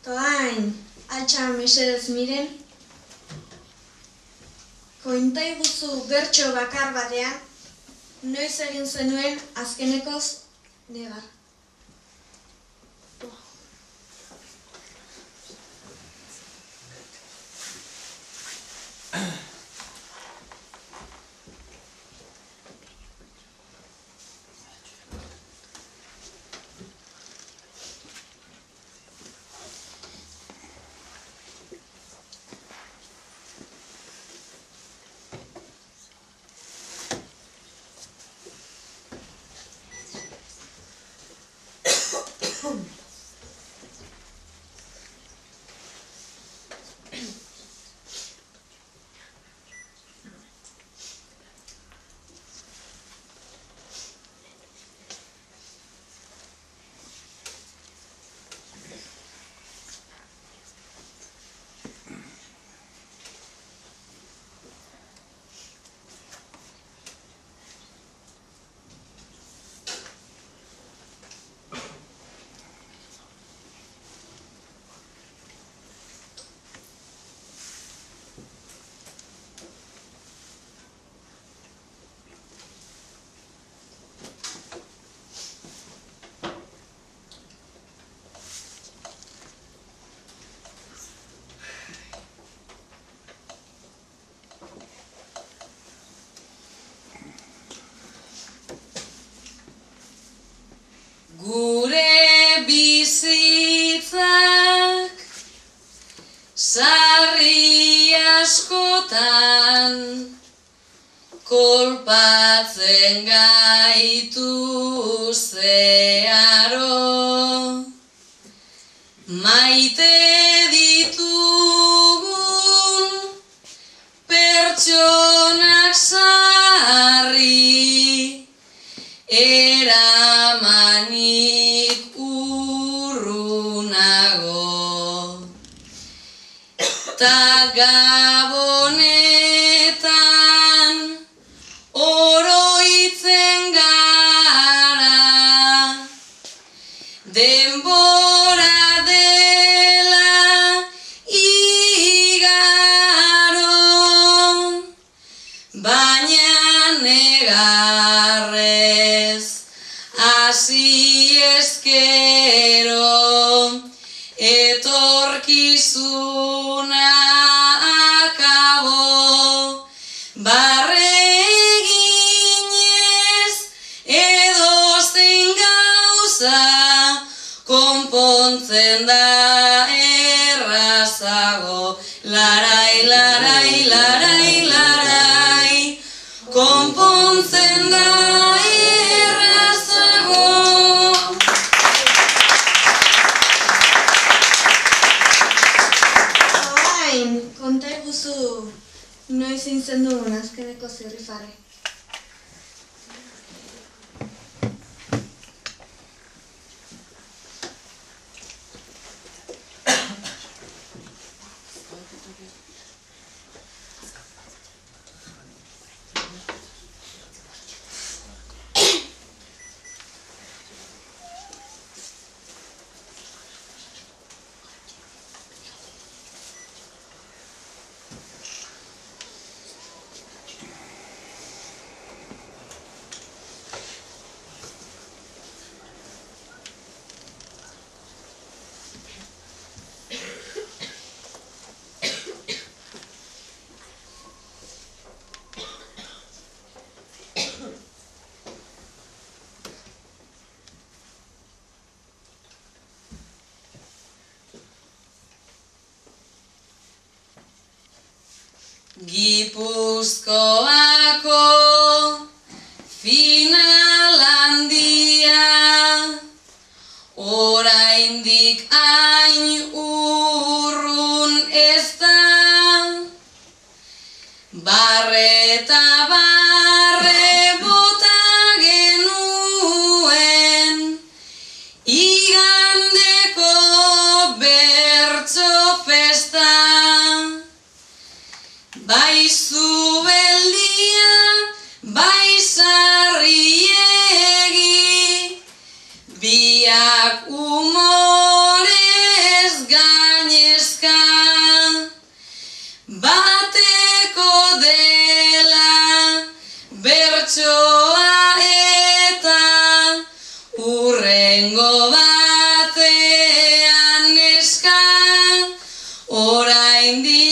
Toain, altxa mesedez miren, kointa iguzu bertso bakar batean, noiz egin zenuen azkenekoz negar. Gure bizitzak sarri askotan kolpatzen gaitu zeharo, maite ditugun pertsonak sarri eramanik urrunago, ta gabonetan oroitzen gara, denbora dela igaro, baina negarrez hasi ezkero, etorkizuna akabo, barreginez edozein gauza konpontzen da errazago, larai, larai, larai, larai, konpontzen da errazago. Toain, konta iguzu noiz zintzen duen azkeneko zirrifare. Gipuzkoako final handia, oraindik hain urrun ez da, barreta barre bota genuen, igandeko bertso festa. Bai zubeldia, bai sarriegi, biak umorez oraindik